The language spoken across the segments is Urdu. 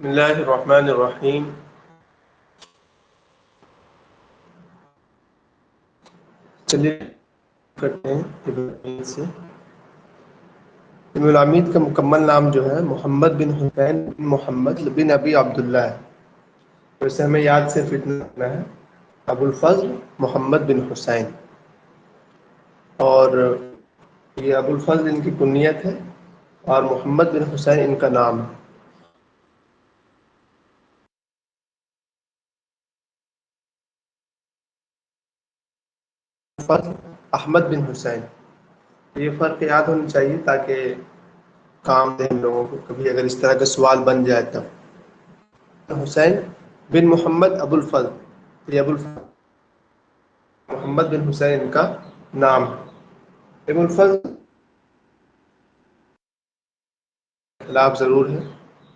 بسم اللہ الرحمن الرحیم. چلیے کرتے ہیں ابن العمید سے. ابن العمید کا مکمل نام جو ہے محمد بن حسین بن محمد بن ابی عبداللہ ہے. ویسے ہمیں یاد صرف اتنا رکھنا ہے ابو الفضل محمد بن حسین. اور یہ ابو الفضل ان کی کنیت ہے اور محمد بن حسین ان کا نام ہے. فضل احمد بن حسین. یہ فرق یاد ہونی چاہیے تاکہ کام دیں ہم لوگوں کو کبھی اگر اس طرح کا سوال بن جائے تب. حسین بن محمد ابو الفضل. یہ ابو الفضل محمد بن حسین ان کا نام ہے. ابن الفضل خلاف ضرور ہے,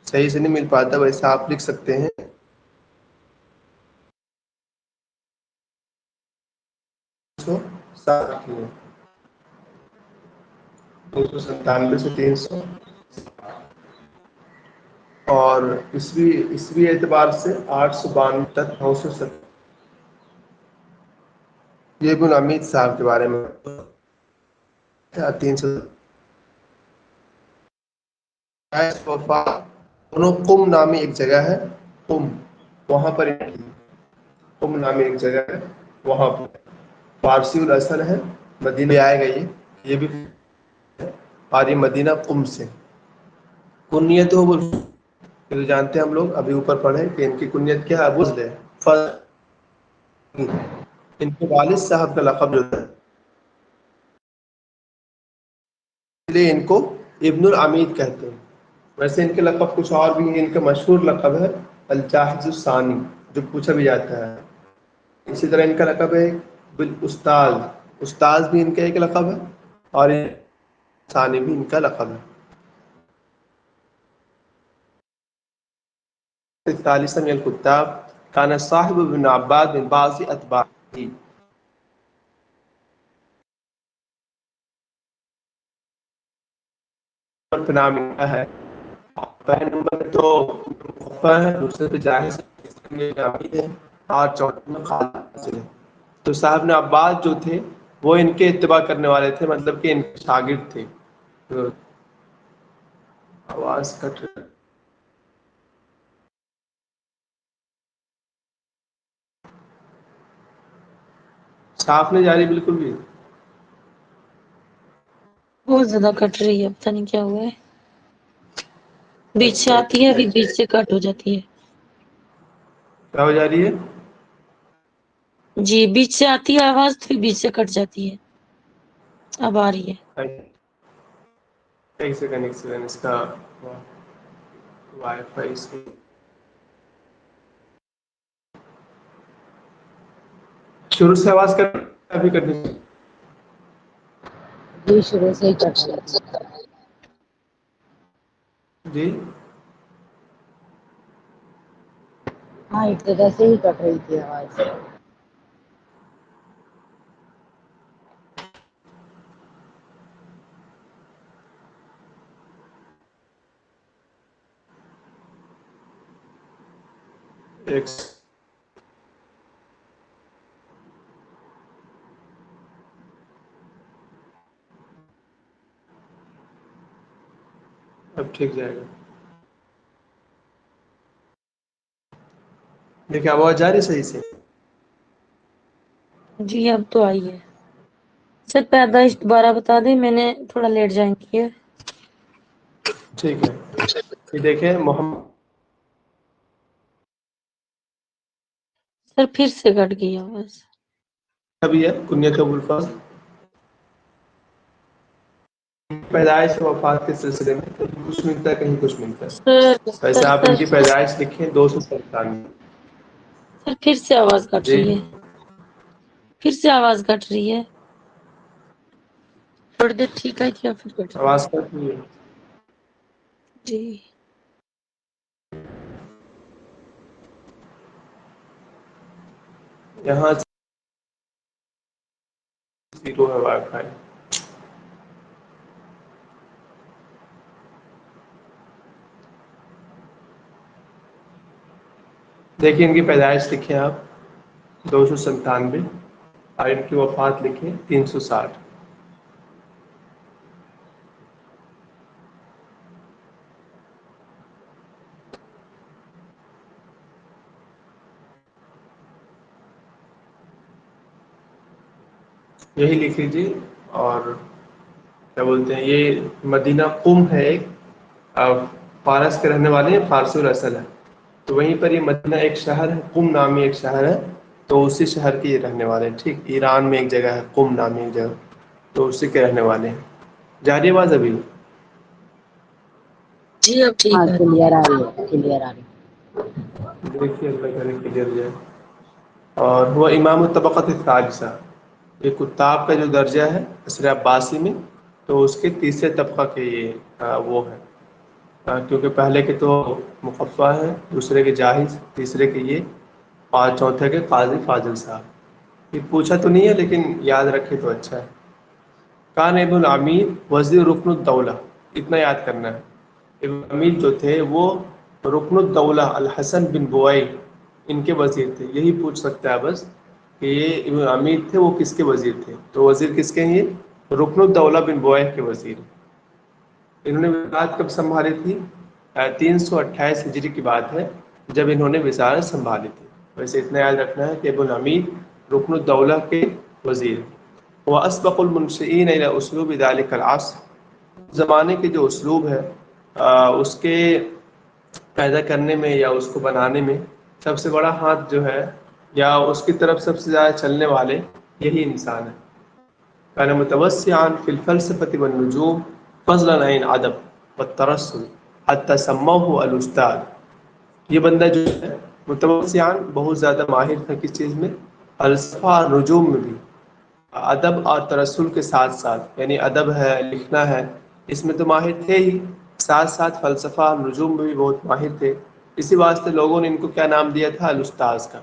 صحیح سے نہیں مل پاتا, ویسا آپ لکھ سکتے ہیں 307 کی ہے, 297 سے 300. اور عیسوی اعتبار سے 892 تک 970. یہ ابن عمید صاحب کے بارے میں 300 وفا. دونوں قم نامی ایک جگہ ہے, قم وہاں پر قم نامی ایک جگہ ہے وہاں پر فارسی الاصل ہے. مدینے آئے گئی یہ بھی, اور یہ مدینہ قم سے. کنیت ہو جانتے ہیں ہم لوگ, ابھی اوپر پڑھے کہ ان کی کنیت کیا ہے, ابو الفضل. ان کے والد صاحب کا لقب جو ہے اس لیے ان کو ابن العمید کہتے ہیں. ویسے ان کے لقب کچھ اور بھی ہیں. ان کا مشہور لقب ہے الجاحظ الثانی, جو پوچھا بھی جاتا ہے. اسی طرح ان کا لقب ہے بالاستاذ. استاذ بھی ان کا ایک لقب ہے, اور ثانی بھی ان کا لقب ہے. الثالث من الكتاب كان صاحب ابن عباد من بعض اتباعه. پہ نام لکھا ہے. پہلے نمبر پہ تو مقفع ہے, دوسرے پہ جاہز ہے, اور چوتھے میں خالد ہے. تو صاحب نے عباد جو تھے وہ ان کے اتباع کرنے والے تھے, مطلب کہ ان کے شاگرد تھے. آواز کٹ رہی ہے. صاف نہیں جا رہی بالکل بھی. بہت زیادہ کٹ رہی ہے, پتہ نہیں کیا ہوا ہے. بیچ سے اچھا آتی ہے, ابھی بیچ سے کٹ ہو جاتی ہے. کیا ہو جا رہی ہے؟ جی بیچ سے آتی ہے آواز, پھر بیچ سے کٹ جاتی ہے. اب آ رہی ہے. ایک سیکنڈ اس کا وائی فائی سے شروع سے آواز کر ابھی کرنی. جی شروع سے ہی کٹ رہی تھی. جی ہاں ابتدا سے ہی کٹ رہی تھی آواز. ایک اب ٹھیک جائے گا. دیکھیے آواز جا رہی صحیح سے. جی اب تو آئی ہے. سر پیدائش دوبارہ بتا دیں, میں نے تھوڑا لیٹ جوائن کی ہے. ٹھیک ہے, یہ دیکھیں محمد سر پھر سے کٹ گئی آواز. بھی ہے کنیت ابو الفضل. پیدائش و وفات کے سلسلے میں کہیں کچھ ملتا ہے کہیں کچھ ملتا ہے. سر ویسے سر آپ ان سر کی پیدائش لکھیں 247. سر پھر سے آواز کٹ جی رہی ہے. پھر سے آواز کٹ رہی ہے. تھوڑی دیر ٹھیک آئی تھی, پھر کٹ رہی ہے. آواز کٹ رہی ہے. جی یہاں زیرو ہے وائی فائی. دیکھیں ان کی پیدائش لکھیں آپ 297 اور ان کی وفات لکھیں 360۔ یہی لکھ لیجیے۔ اور کیا بولتے ہیں، یہ مدینہ قم ہے ایک، فارس کے رہنے والے ہیں، فارسی الاصل ہے، تو وہیں پر یہ مدینہ ایک شہر ہے، قم نامی ایک شہر ہے، تو اسی شہر کے یہ رہنے والے ہیں۔ ٹھیک، ایران میں ایک جگہ ہے قم نامی ایک جگہ، تو اسی کے رہنے والے ہیں۔ جاری آواز ابھی؟ جی اب ٹھیک ہاں ہے۔ کلیئر آ رہی ہے، کلیئر آ رہی ہے۔ دیکھیے اللہ کرے کلیئر ہو جائے۔ اور وہ امام الطبقۃ الثالثہ، یہ کتاب کا جو درجہ ہے عصر عباسی میں، تو اس کے تیسرے طبقہ کے یہ وہ ہے، کیونکہ پہلے کے تو مقفع ہیں، دوسرے کے جاہز، تیسرے کے یہ، اور چوتھے کے قاضی فاضل صاحب۔ یہ پوچھا تو نہیں ہے لیکن یاد رکھے تو اچھا ہے۔ کان ابن العمید وزیر رکن الدولہ، اتنا یاد کرنا ہے۔ ابن العمید جو تھے وہ رکن الدولہ الحسن بن بوئی ان کے وزیر تھے۔ یہی پوچھ سکتا ہے بس کہ یہ ابن العمید تھے وہ کس کے وزیر تھے، تو وزیر کس کے ہیں؟ یہ رکن الدولہ بن بوئی کے وزیر۔ انہوں نے وزارت کب سنبھالی تھی؟ 328 ہجری کی بات ہے جب انہوں نے وزارت سنبھالی تھی۔ ویسے اتنا یاد رکھنا ہے کہ ابن العمید رکن الدولہ کے وزیر۔ واسبق المنشئین الی اسلوب ذلک العصر، زمانے کے جو اسلوب ہے اس کے پیدا کرنے میں یا اس کو بنانے میں سب سے بڑا ہاتھ جو ہے یا اس کی طرف سب سے زیادہ چلنے والے یہی انسان ہے۔ کان متوسعا فی الفلسفة والنجوم فضلا عن الادب والترسل حتی سموه الاستاذ۔ یہ بندہ جو ہے متوسعا بہت زیادہ ماہر تھا کس چیز میں؟ فلسفہ اور نجوم میں بھی، ادب اور ترسل کے ساتھ ساتھ، یعنی ادب ہے، لکھنا ہے، اس میں تو ماہر تھے ہی، ساتھ ساتھ فلسفہ اور نجوم میں بھی بہت ماہر تھے۔ اسی واسطے لوگوں نے ان کو کیا نام دیا تھا؟ الاستاذ کا۔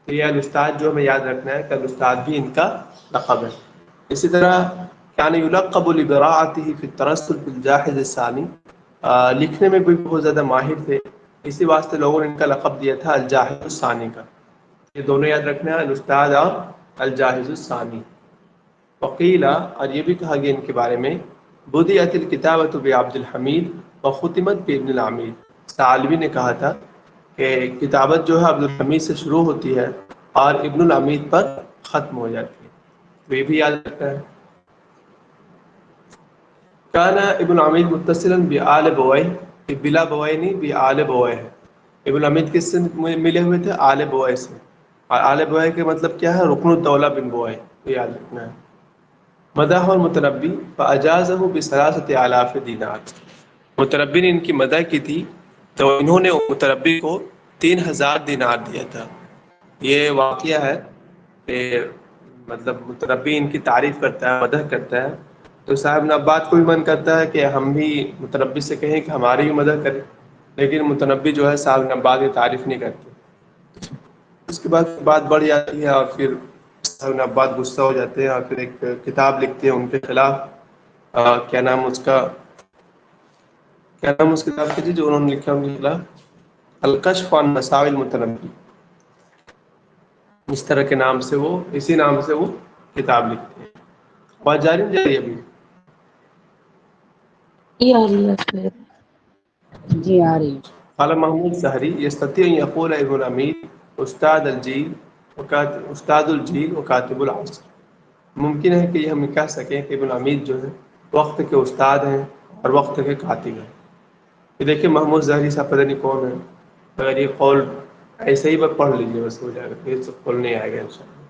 تو یہ الاستاذ جو ہمیں یاد رکھنا ہے کہ الاستاذ بھی ان کا لقب ہے۔ اسی طرح کان یلقب لبراعته فی الترسل بالجاحظ الثانی، لکھنے میں بھی بہت زیادہ ماہر تھے، اسی واسطے لوگوں نے ان کا لقب دیا تھا الجاحظ الثانی کا۔ یہ دونوں یاد رکھنا ہے، الاستاذ اور الجاحظ الثانی۔ وقیلا، اور یہ بھی کہا گیا ان کے بارے میں، بدیعت الکتابۃ بعبد الحمید وختمت بابن العمید، سالوی نے کہا تھا کہ کتابت جو ہے عبد الحمید سے شروع ہوتی ہے اور ابن العمید پر ختم ہو جاتی ہے، تو یہ بھی یاد رکھنا ہے۔ کان ابن العمید متصلا بآل بوئی، بلا بوئی نہیں، بآل بوئی ہے۔ ابن العمید کس سے ملے ہوئے تھے؟ آل بوئی سے، اور آل بوئی کے مطلب کیا ہے؟ رکن الدولہ بن بوئی، یہ یاد رکھنا ہے۔ مدح المتنبی فاجازہ بثلاثۃ آلاف دینار، متنبی نے ان کی مدح کی تھی تو انہوں نے متنبی کو 3000 دینار دیا تھا۔ یہ واقعہ ہے کہ مطلب متنبی ان کی تعریف کرتا ہے، مدح کرتا ہے، تو صاحب نبات کو بھی من کرتا ہے کہ ہم بھی متنبی سے کہیں کہ ہماری بھی مدد کریں، لیکن متنبی جو ہے صاحب نبات کی تعریف نہیں کرتے۔ اس کے بعد بات بڑھ جاتی ہے اور پھر صاحب نبات غصہ ہو جاتے ہیں اور پھر ایک کتاب لکھتے ہیں ان کے خلاف، کیا نام اس کا، کیا نام اس کتاب کی تھی جو انہوں نے لکھا ان کے خلاف؟ الکشف عن مساوئ المتنبی، اس طرح کے نام سے وہ، اسی نام سے وہ کتاب لکھتے ہیں۔ بات جاری جاری ابھی؟ یہ آ رہی ہے پھر۔ جی آ رہی ہے۔ قال محمود سحری يستطيع أن يقول ابن العمید استاد الجیل استاد الجیل وکاتب العصر، ممکن ہے کہ یہ ہم کہہ سکیں کہ ابن العمید جو ہے وقت کے استاد ہیں اور وقت کے کاتب ہیں۔ یہ دیکھیں محمود ظاہری صاحب پتہ نہیں کون ہے، اگر یہ قول ایسے ہی بس پڑھ لیجیے بس ہو جائے گا، یہ سب قول نہیں آئے گا انشاءاللہ۔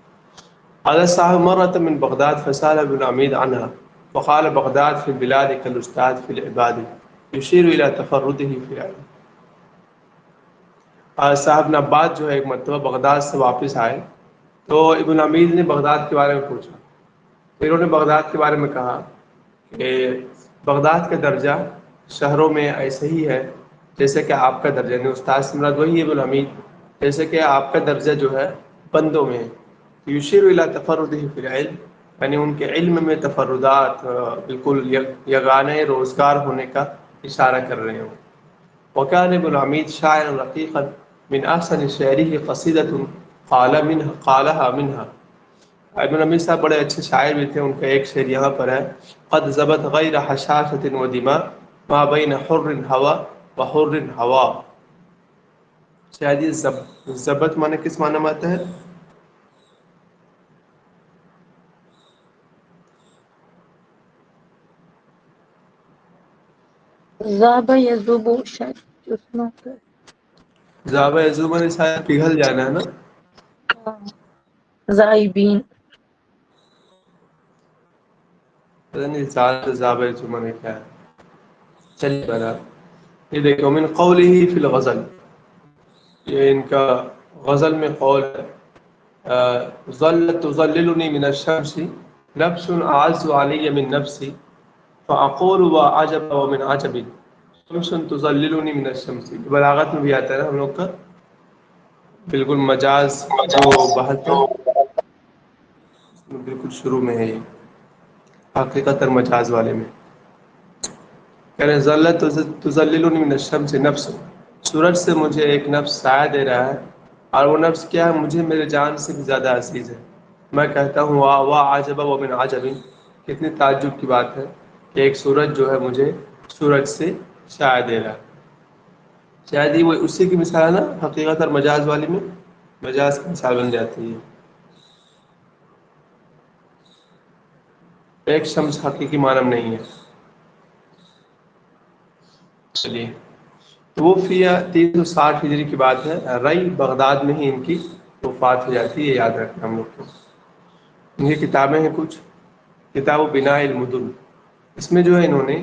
قال صاحب مرة من بغداد فسأل ابن العمید عنها وقال بغداد في البلاد كالاستاذ في العباد يشير إلى تفرده في العلم۔ صاحب نبات جو ہے ایک مرتبہ بغداد سے واپس آئے تو ابن عمید نے بغداد کے بارے میں پوچھا، پھر انہوں نے بغداد کے بارے میں کہا کہ بغداد کا درجہ شہروں میں ایسے ہی ہے جیسے کہ آپ کا درجہ، یعنی استاد سے مراد وہی ابن عمید، جیسے کہ آپ کا درجہ جو ہے بندوں میں ہے۔ یشیر الی تفردہ فی العلم، یعنی ان کے علم میں تفردات، بالکل یگانہ روزگار ہونے کا اشارہ کر رہے ہوں۔ وکان ابن العمید شاعرا رقیقا، من احسن شعری قصیدۃ قالها منها. ابن امیر صاحب بڑے اچھے شاعر بھی تھے، ان کا ایک شعر یہاں پر ہے: قد ضبط غیر حشاشۃ ودماء ما بین حر ہوا وحر ہوا. شاید یہ ضبط معنی کس معنی میں آتا ہے؟ ذاب یذوب شاید اس میں ہوتا ہے۔ ذاب یذوب نے شاید پگھل جانا ہے نا؟ ذائبین پتہ نہیں ذاب یذوب نے کیا ہے. چلیے بنا یہ دیکھو من قوله فی الغزل، یہ ان کا غزل میں قول ہے: ظلت تظللنی من الشمس نفس اعز علی من نفسی فاقول وعجب ومن عجب شمس تظللنی من الشمس. بلاغت میں بھی آتا ہے نا ہم لوگ کا، بالکل مجاز جو بحث ہے بالکل شروع میں ہے، یہ حقیقت اور مجاز والے میں کہہ رہے ہیں ظلت تظللنی من الشمس نفس، سورج سے مجھے ایک نفس سایہ دے رہا ہے، اور وہ نفس کیا ہے؟ مجھے میرے جان سے بھی زیادہ عزیز ہے. میں کہتا ہوں واہ عجب ومن عجب، کتنی تعجب کی بات ہے کہ ایک سورج جو ہے مجھے سورج سے سایہ دے رہا ہے. شاید یہ وہ اسی کی مثال ہے نا، حقیقت اور مجاز والی میں مجاز کی مثال بن جاتی ہے. ایک شمس حقیقی معنی نہیں ہے. چلیے توفیہ 360 ہجری کی بات ہے، رئی بغداد میں ہی ان کی وفات ہو جاتی ہے. یاد رکھنا ہم لوگ کو. ان کی کتابیں ہیں کچھ، کتاب بناء المدن، اس میں جو ہے انہوں نے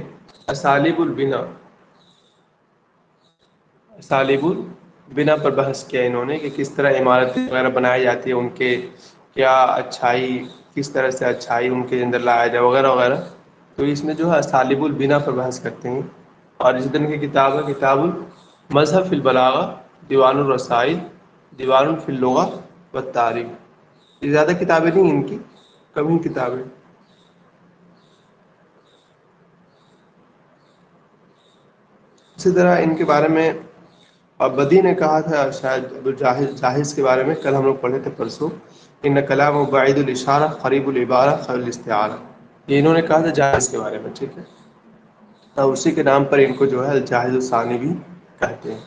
اسالیب البنا، اسالیب البنا پر بحث کیا انہوں نے کہ کس طرح عمارتیں وغیرہ بنائی جاتی ہے، ان کے کیا اچھائی، کس طرح سے اچھائی ان کے اندر لایا جائے وغیرہ وغیرہ. تو اس میں جو ہے اسالیب البنا پر بحث کرتے ہیں. اور اسی طرح کی کتاب ہے کتاب المذہب فی البلاغہ، دیوان الرسائل، دیوان فی اللغہ والتاریخ. یہ زیادہ کتابیں نہیں ان کی، کم ہی کتابیں. اسی طرح ان کے بارے میں بدی نے کہا تھا، شاید جاہز کے بارے میں کل ہم لوگ پڑھے تھے پرسوں: ان کلام بعید الاشارہ قریب العبارہ خیر الاستعارہ. یہ انہوں نے کہا تھا جاہز کے بارے میں، ٹھیک ہے. اور اسی کے نام پر ان کو جو ہے الجاہز الثانی بھی کہتے ہیں.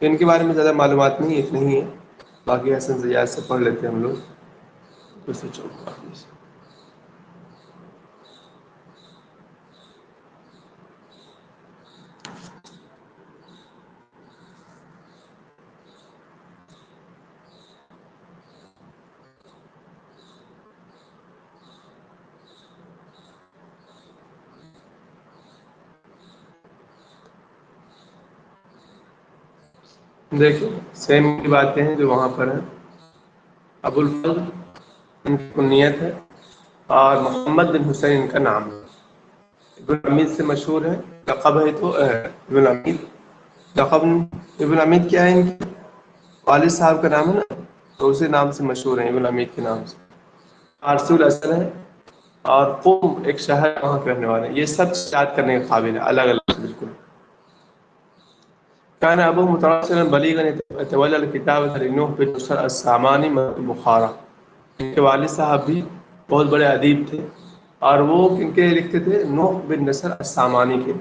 تو ان کے بارے میں زیادہ معلومات نہیں، اتنی ہی ہے. باقی حسن زیاد سے پڑھ لیتے ہیں ہم لوگ. دوسرے چوک دیکھیں سیم کی باتیں ہیں جو وہاں پر ہیں. ابو الفضل ان کی کنیت ہے، اور محمد بن حسین ان کا نام ہے. ابن امید سے مشہور ہے، لقب ہے تو ابن امید. لقب ابن امید کیا ہے؟ ان کے والد صاحب کا نام ہے نا، تو اسی نام سے مشہور ہیں، ابن امید کے نام سے. فارسی الاصل ہے، اور قم ایک شہر وہاں کے رہنے والے ہیں. یہ سب یاد کرنے کے قابل ہے، الگ الگ بالکل. كان ابوه مترسلا بليغا يتولى الكتابة لنوح بن نصر الساماني بخارا. ان کے والد صاحب بھی بہت بڑے ادیب تھے، اور وہ کن کے لکھتے تھے؟ نوح بن نصر السامانی کے.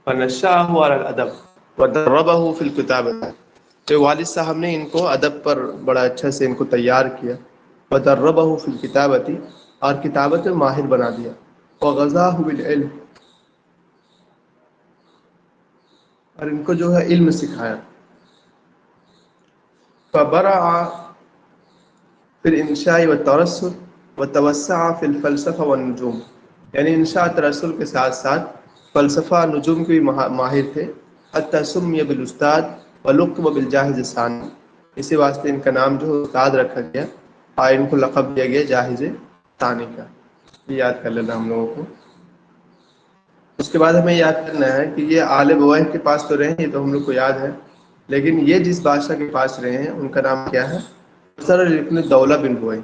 فنشأه على الادب ودربه في الكتابة. تو والد صاحب نے ان کو ادب پر بڑا اچھا سے ان کو تیار کیا. ودربه في الكتابة، اور کتابت میں ماہر بنا دیا. وغزاه بالعلم، اور ان کو جو ہے علم سکھایا. فبرع فی الانشاء والترسل وتوسع فی الفلسفہ والنجوم. یعنی انشاء ترسل کے ساتھ ساتھ فلسفہ نجوم کے بھی ماہر تھے. حتی سمی بالاستاد ولقب بالجاہز الثانی، اسی واسطے ان کا نام جو ہے استاد رکھا گیا، اور ان کو لقب دیا گیا جاہز ثانی کا. یہ یاد کر لینا ہم لوگوں کو. اس کے بعد ہمیں یاد کرنا ہے کہ یہ آل بویہ کے پاس تو رہے ہیں، تو ہم لوگ کو یاد ہے، لیکن یہ جس بادشاہ کے پاس رہے ہیں ان کا نام کیا ہے؟ سر رکن الدولہ بن بویہ.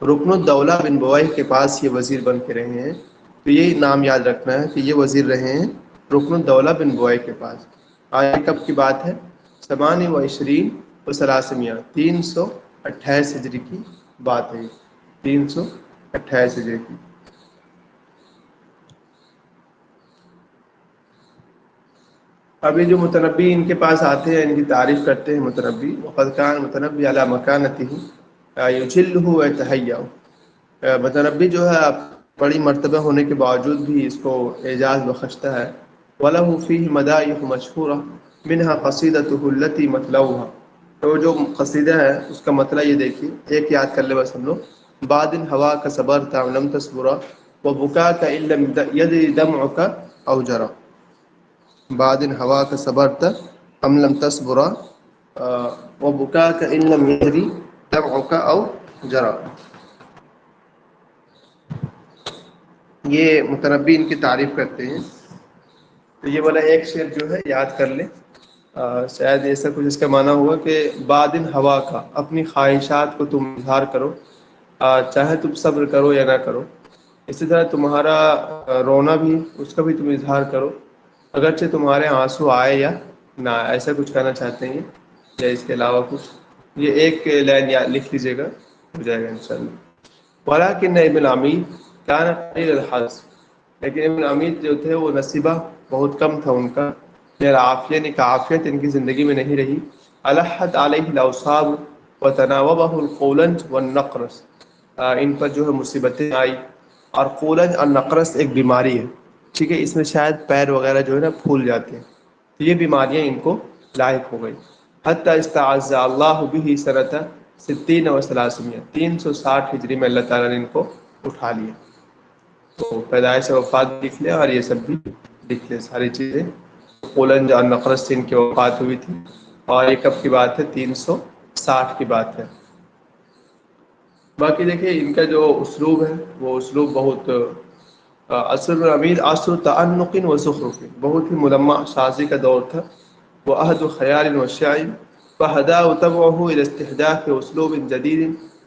رکن الدولہ بن بویہ کے پاس یہ وزیر بن کے رہے ہیں. تو یہ نام یاد رکھنا ہے کہ یہ وزیر رہے ہیں رکن الدولہ بن بویہ کے پاس. آج کب کی بات ہے؟ 28 و328 ہجری کی بات ہے، 328 ہجری کی۔ ابھی جو متنبی ان کے پاس آتے ہیں، ان کی تعریف کرتے ہیں متنبی، وقد کان متنبی علی مکانتہ یجلہ ویتحیٰ، متنبی جو ہے بڑی مرتبہ ہونے کے باوجود بھی اس کو اعزاز بخشتا ہے۔ وَلَهُ فِيهِ مَدَائِحُ مَشْهُورَةٌ مِنْهَا قَصِيدَتُهُ الَّتِي مَطْلَعُهَا، تو جو قصیدہ ہے اس کا مطلع یہ دیکھیے، ایک یاد کر لے بس ہم لوگ۔ بعد ہوا کا صبرت لم تصبرا وبكاك ان لم يدري دمعك او جرى، بعد ہوا کا صبرت ام لم تصبرا وبكاك ان لم يدري دمعك او جرى۔ یہ متنبی ان کی تعریف کرتے ہیں۔ تو یہ والا ایک شعر جو ہے یاد کر لیں، شاید ایسا کچھ اس کا معنی ہوا کہ بعد ہوا کا، اپنی خواہشات کو تم اظہار کرو، چاہے تم صبر کرو یا نہ کرو۔ اسی طرح تمہارا رونا بھی، اس کا بھی تم اظہار کرو، اگرچہ تمہارے آنسو آئے یا نہ آئے، ایسا کچھ کہنا چاہتے ہیں یا اس کے علاوہ کچھ۔ یہ ایک لائن لکھ لیجیے گا، ہو جائے گا انشاءاللہ۔ ولیکن ابن عمید کان قلیل الحظ، لیکن ابن عمید جو تھے وہ نصیبہ بہت کم تھا ان کا، عافیہ نے عافیت ان کی زندگی میں نہیں رہی۔ الحت علیہ الاوصاب وتناوبہ القولنج والنقرس، ان پر جو ہے مصیبتیں آئی، اور قولنج اور نقرس ایک بیماری ہے، ٹھیک ہے، اس میں شاید پیر وغیرہ جو ہے نا پھول جاتے ہیں، تو یہ بیماریاں ان کو لاحق ہو گئی۔ حتی استعاذ اللہ بہ سنۃ 60 و300، 360 ہجری میں اللہ تعالیٰ نے ان کو اٹھا لیا۔ تو پیدائش وفات لکھ لیں اور یہ سب بھی لکھ لیں ساری چیزیں۔ قولنج اور نقرس سے ان کی وفات ہوئی تھی، اور یہ کب کی بات ہے؟ 360 کی بات ہے۔ باقی دیکھیں ان کا جو اسلوب ہے وہ اسلوب بہت عصر امیر عصر تعنق و زخرف، بہت ہی ملمع سازی کا دور تھا۔ وہ عہد و خیال و شاعر فہدا طبعه الى استحداث اسلوب جدید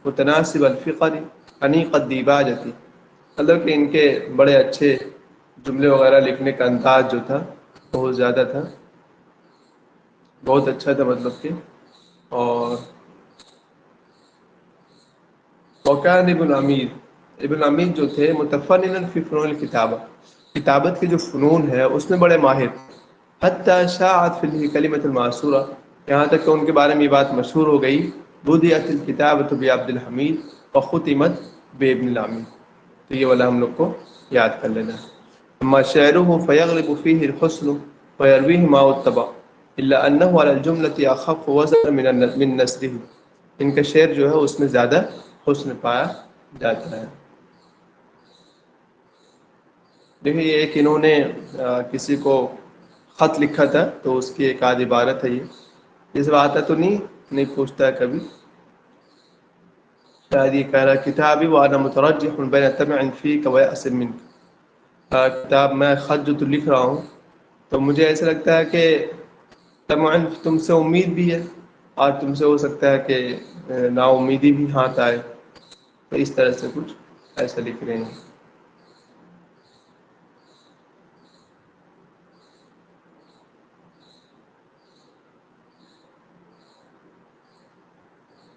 متناسب الفقر انیق الدیباجتی، مطلب کہ ان کے بڑے اچھے جملے وغیرہ لکھنے کا انداز جو تھا بہت زیادہ تھا، بہت اچھا تھا، مطلب کہ۔ اور وکان ابن عمید جو تھے متفننا فی فنون الکتابہ، کتابت کے جو فنون ہے اس میں بڑے ماہر تھے۔ حتی شاعت فی الکلمۃ المعصورہ، یہاں تک کہ ان کے بارے میں یہ بات مشہور ہو گئی، بدیعت الکتابۃ بعبد الحمید وختمت بابن العمید۔ تو یہ والا ہم لوگ کو یاد کر لینا ہے۔ اما شعرہ فیغلب فیہ الحسن ویرویہ ما اتبع الا انہ علی الجملۃ اخف وزنا من نثرہ، ان کا شعر جو ہے اس میں زیادہ حسن پایا جاتا ہے۔ دیکھیں یہ ایک انہوں نے کسی کو خط لکھا تھا، تو اس کی ایک آدھ عبارت ہے، یہ اس آتا تو نہیں پوچھتا ہے کبھی، شاید یہ کہہ رہا کتابی وانا مترجح بین طمع فیک و یأس منک، کتاب میں خط جو تو لکھ رہا ہوں تو مجھے ایسا لگتا ہے کہ طمع تم سے امید بھی ہے، اور تم سے ہو سکتا ہے کہ نا امیدی بھی ہاتھ آئے، تو اس طرح سے کچھ ایسا لکھ رہے ہیں۔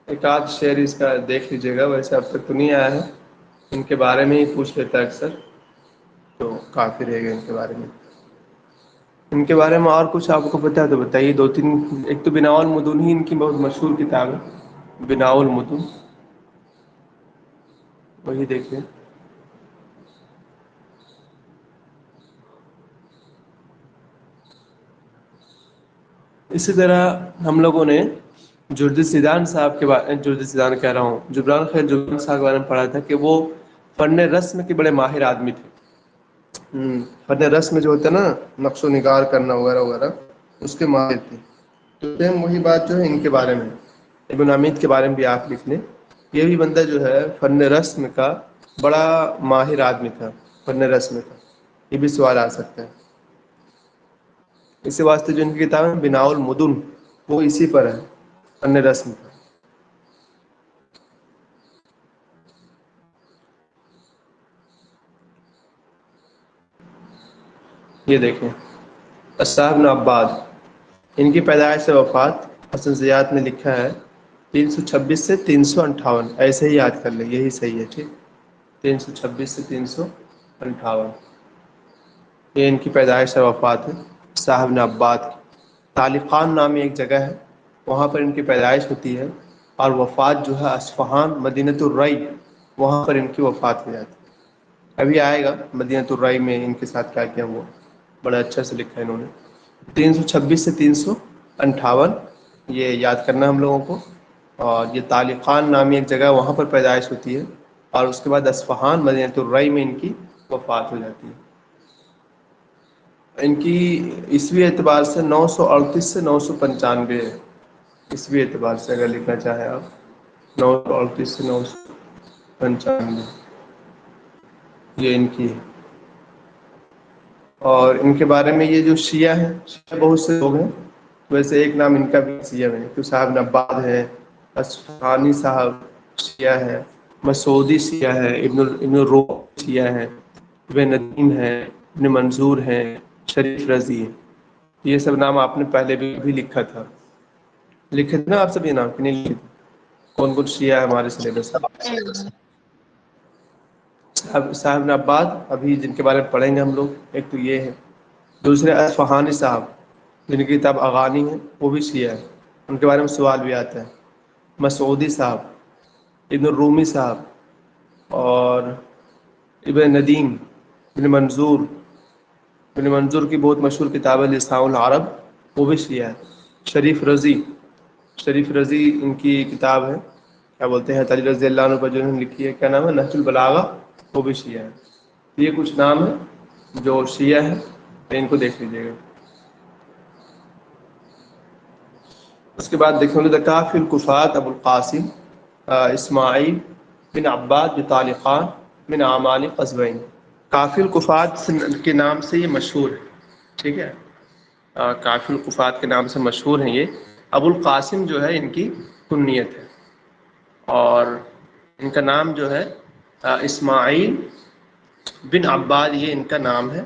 ایک آدھ شعر اس کا دیکھ لیجیے گا، ویسے اب تک تو نہیں آیا ہے، ان کے بارے میں ہی پوچھ لیتا ہے اکثر، تو کافی رہے گا ان کے بارے میں۔ ان کے بارے میں اور کچھ آپ کو پتا ہے تو بتائیے، دو تین۔ ایک تو بناء المدن ہی ان کی بہت مشہور کتاب ہے، بناء المدن، وہی دیکھیں۔ اسی طرح ہم لوگوں نے جرد سیدان صاحب کے بارے میں، جرد سیدان کہہ رہا ہوں، جبران خیر جبران صاحب کے بارے میں پڑھا تھا کہ وہ فن رسم کے بڑے ماہر آدمی تھے۔ فن رسم جو ہوتا ہے نا، نقش و نگار کرنا وغیرہ وغیرہ، اس کے ماہر تھے۔ تو سیم وہی بات جو ہے ان کے بارے میں، ابن عمید کے بارے میں بھی آپ لکھ لیں، یہ بھی بندہ جو ہے فن رسم کا بڑا ماہر آدمی تھا، فن رسم کا، یہ بھی سوال آ سکتا ہے۔ اسی واسطے جو ان کی کتاب ہے بناء المدن، وہ اسی پر ہے، فن رسم پر۔ یہ دیکھیں، الصاحب بن عباد، ان کی پیدائش سے وفات حسن زیاد نے لکھا ہے 326 سے 358، ایسے ہی یاد کر لیں، یہی صحیح ہے، ٹھیک، 326 سے 358 یہ ان کی پیدائش اور وفات ہے صاحب نے عباد کی۔ طالقان نامی ایک جگہ ہے، وہاں پر ان کی پیدائش ہوتی ہے اور وفات جو ہے اصفہان مدینۃ الرئی، وہاں پر ان کی وفات ہو جاتی ہے۔ ابھی آئے گا مدینۃ الرئی میں ان کے ساتھ کیا کیا ہوا، بڑا اچھا سے لکھا ہے انہوں نے۔ 326 سے 358 یہ یاد کرنا ہم لوگوں کو، اور یہ طالقان نامی ایک جگہ وہاں پر پیدائش ہوتی ہے اور اس کے بعد اصفہان مدینۃ الرئی میں ان کی وفات ہو جاتی ہے۔ ان کی عیسوی اعتبار سے 938 سے 995 ہے، عیسوی اعتبار سے اگر لکھنا چاہیں آپ 938 سے 995 یہ ان کی ہے۔ اور ان کے بارے میں یہ جو شیعہ ہیں، شیعہ بہت سے لوگ ہیں، ویسے ایک نام ان کا بھی شیعہ میں تو صاحب نباد ہے، اصفہانی صاحب شیعہ ہے، مسعودی شیعہ ہے، ابن رو شیعہ ہے، ابن ندیم ہے، ابن منظور ہے، شریف رضی ہے۔ یہ سب نام آپ نے پہلے بھی لکھا تھا، لکھے تھے نا آپ سب یہ نام کہ نہیں لکھے تھے؟ کون کون شیعہ ہے ہمارے سلیبس میں؟ صاحب نباد ابھی جن کے بارے میں پڑھیں گے ہم لوگ، ایک تو یہ ہے، دوسرے اصفہانی صاحب جن کی کتاب اغانی ہے وہ بھی شیعہ ہے، ان کے بارے میں سوال بھی آتا ہے۔ مسعودی صاحب، ابن رومی صاحب، اور ابن ندیم، ابن منظور کی بہت مشہور کتاب ہے لسان العرب، وہ بھی شیعہ ہے۔ شریف رضی ان کی کتاب ہے، کیا بولتے ہیں، علی رضی اللہ عنہ پر جو انہوں نے لکھی ہے، کیا نام ہے، نہج البلاغہ، وہ بھی شیعہ ہے۔ یہ کچھ نام ہیں جو شیعہ ہیں، ان کو دیکھ لیجیے گا۔ اس کے بعد دیکھیں گے کافی الکفات ابو القاسم اسماعیل بن عباد بطالقان من اعمال قزوین۔ کافی الکفات کے نام سے یہ مشہور ہے، ٹھیک ہے، کافی الکفات کے نام سے مشہور ہیں یہ۔ ابو القاسم جو ہے ان کی کنیت ہے، اور ان کا نام جو ہے اسماعیل بن عباد، یہ ان کا نام ہے،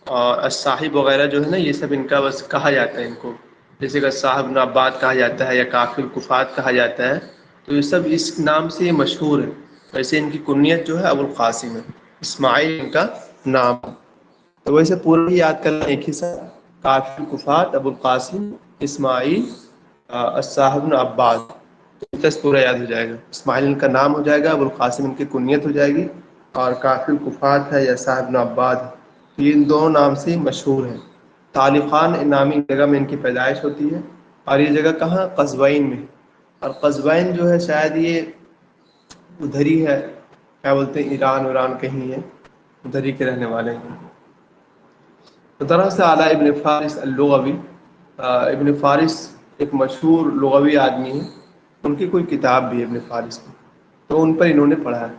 اور صاحب وغیرہ جو ہے نا یہ سب ان کا بس کہا جاتا ہے ان کو، جیسے کہ صاحب بن عباد کہا جاتا ہے یا کافی الکفات کہا جاتا ہے، تو یہ سب اس نام سے یہ مشہور ہے۔ ویسے ان کی کنیت جو ہے ابو القاسم ہے، اسماعیل ان کا نام ہے۔ تو ویسے پورا ہی یاد کرنا ایک ہی ساتھ، کافی الکفات ابو القاسم اسماعیل صاحب بن عباد، تو پورا یاد ہو جائے گا۔ اسماعیل ان کا نام ہو جائے گا، ابو القاسم ان کی کنیت ہو جائے گی، اور کافی الکفات ہے یا صاحب بن عباد، یہ ان دونوں نام سے مشہور ہیں۔ طالقان نامی جگہ میں ان کی پیدائش ہوتی ہے، اور یہ جگہ کہاں، قزوین میں، اور قزوین جو ہے شاید یہ ادھر ہی ہے، کیا بولتے ہیں، ایران کہیں ہے، ادھر ہی کے رہنے والے ہیں۔ تو طرح سے اعلیٰ ابن فارس اللغوی، ابن فارس ایک مشہور لغوی آدمی ہے، ان کی کوئی کتاب بھی ہے ابن فارس کی، تو ان پر انہوں نے پڑھا ہے۔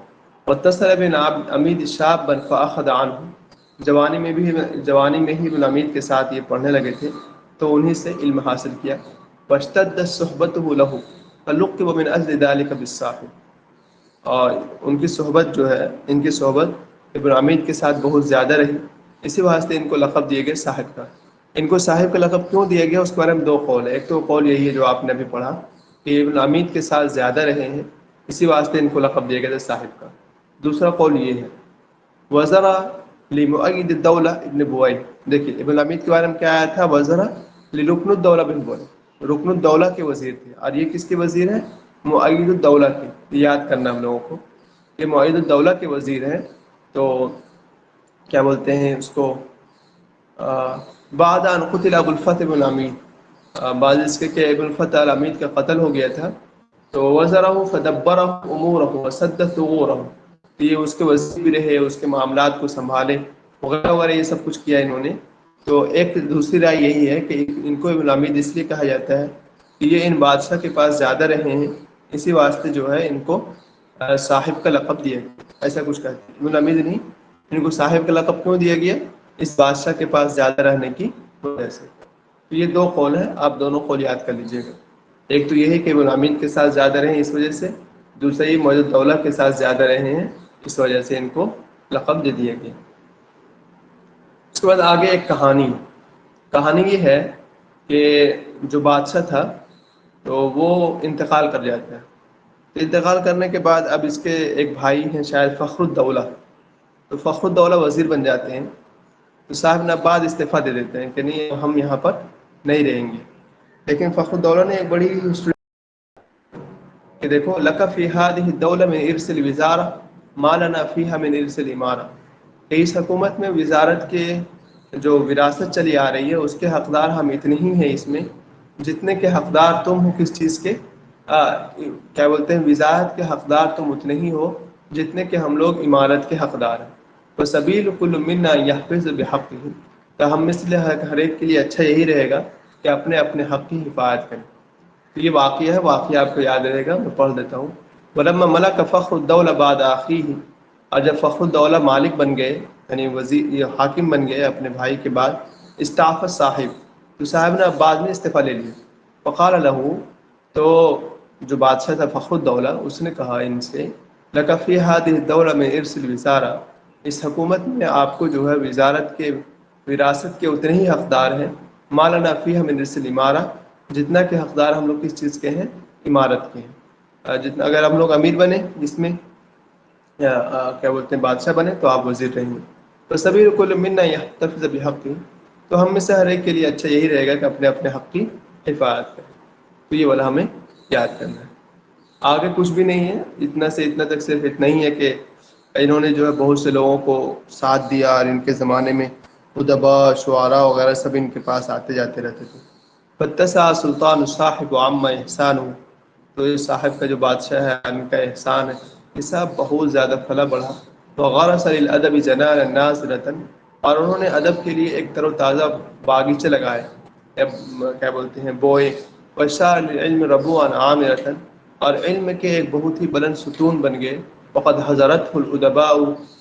متصل بن امید شاب بن فاخذ عنہ، جوانی میں ہی ابن امید کے ساتھ یہ پڑھنے لگے تھے، تو انہی سے علم حاصل کیا۔ واشتدت صحبته له فلقب من اجل ذلك بالصاحب، اور ان کی صحبت جو ہے، ان کی صحبت ابن امید کے ساتھ بہت زیادہ رہی، اسی واسطے ان کو لقب دیے گئے صاحب کا۔ ان کو صاحب کا لقب کیوں دیا گیا، اس کے بارے میں دو قول ہے۔ ایک تو قول یہی ہے جو آپ نے ابھی پڑھا کہ ابن امید کے ساتھ زیادہ رہے ہیں، اسی واسطے ان کو لقب دیا گیا تھا صاحب کا۔ دوسرا قول یہ ہے وزرا لمؤید الدولہ ابن بوئی، دیکھیے ابن امید کے بارے میں کیا آیا تھا، وزرا لرکن الدولہ بن بوئی، رکن الدولہ کے وزیر تھے، اور یہ کس کے وزیر ہیں، مؤید الدولہ کے، یاد کرنا ہم لوگوں کو، یہ مؤید الدولہ کے وزیر ہیں۔ تو کیا بولتے ہیں اس کو، بعد ان قتل ابو الفتح بن امید، بعد اس کے کہ ابن الفتح الامید کا قتل ہو گیا تھا، تو وزرہ فدبرہ امورہ وسد ثغورہ، یہ اس کے وزیر بھی رہے، اس کے معاملات کو سنبھالے وغیرہ وغیرہ، یہ سب کچھ کیا انہوں نے۔ تو ایک دوسری رائے یہی ہے کہ ان کو ابن امید اس لیے کہا جاتا ہے کہ یہ ان بادشاہ کے پاس زیادہ رہے ہیں، اسی واسطے جو ہے ان کو صاحب کا لقب دیا گیا، ایسا کچھ کہتے ہیں۔ ابن امید نہیں، ان کو صاحب کا لقب کیوں دیا گیا، اس بادشاہ کے پاس زیادہ رہنے کی وجہ سے۔ تو یہ دو قول ہیں، آپ دونوں قول یاد کر لیجئے گا۔ ایک تو یہ ہے کہ ابن امید کے ساتھ زیادہ رہے ہیں اس وجہ سے، دوسرا یہ مؤید الدولہ کے ساتھ زیادہ رہے ہیں، اس وجہ سے ان کو لقب دے دیا گیا۔ اس کے بعد آگے ایک کہانی یہ ہے کہ جو بادشاہ تھا تو وہ انتقال کر جاتا ہے. تو انتقال کرنے کے بعد اب اس کے ایک بھائی ہیں شاید فخر الدولہ، تو فخر الدولہ وزیر بن جاتے ہیں. تو صاحب نباد استعفیٰ دے دیتے ہیں کہ نہیں ہم یہاں پر نہیں رہیں گے. لیکن فخر الدولہ نے ایک بڑی کہ دیکھو لک فی هذه الدولة من ارث الوزارة ما لنا فيها من ارث الامارة، کہ اس حکومت میں وزارت کے جو وراثت چلی آ رہی ہے اس کے حقدار ہم اتنے ہی ہیں اس میں جتنے کے حقدار تم ہو کس چیز کے کیا بولتے ہیں وزارت کے حقدار تم اتنے ہی ہو جتنے کہ ہم لوگ امارت کے حقدار ہیں. وسبیل کل منا یحفظ بحقہ، تو ہم میں سے ہر ایک کے لیے اچھا یہی رہے گا کہ اپنے اپنے حق کی حفاظت کریں. تو یہ واقعہ ہے، واقعہ آپ کو یاد رہے گا، میں پڑھ دیتا ہوں. ولما ملک فخر الدولہ بعد اخیہ، اور جب فخر الدولہ مالک بن گئے یعنی وزیر یہ حاکم بن گئے اپنے بھائی کے بعد، استعفى صاحب، تو صاحب نے اب بعد میں استعفیٰ لے لیا. فقال له، تو جو بادشاہ تھا فخر الدولہ اس نے کہا ان سے، لک فی هذه الدولة من ارث الوزارة، اس حکومت میں آپ کو جو ہے وزارت کے وراثت کے اتنے ہی حقدار ہیں. ما لنا فیها من ارث الامارة، جتنا کہ حقدار ہم لوگ کس چیز کے ہیں امارت کے ہیں. جتنا اگر ہم لوگ امیر بنے جس میں کیا بولتے ہیں بادشاہ بنے تو آپ وزیر رہیں گے. تو سبیل کل منا یحتفظ بحقہ، تو ہم میں سے ہر ایک کے لیے اچھا یہی رہے گا کہ اپنے اپنے حق کی حفاظت کریں. تو یہ والا ہمیں یاد کرنا ہے. آگے کچھ بھی نہیں ہے، اتنا سے اتنا تک صرف اتنا ہی ہے کہ انہوں نے جو ہے بہت سے لوگوں کو ساتھ دیا اور ان کے زمانے میں ادبا شعراء وغیرہ سب ان کے پاس آتے جاتے رہتے تھے. فتسع سلطان صاحب عام احسان، تو یہ صاحب کا جو بادشاہ ہے ان کا احسان ہے یہ سب بہت زیادہ پھلا بڑھا. وغرس للادب جنانا ناصرة، اور انہوں نے ادب کے لیے ایک تر و تازہ باغیچے لگائے، کیا بولتے ہیں بوئے. وشاء للعلم ربوعا عامرة، اور علم کے ایک بہت ہی بلند ستون بن گئے. وقد حضرته الادباء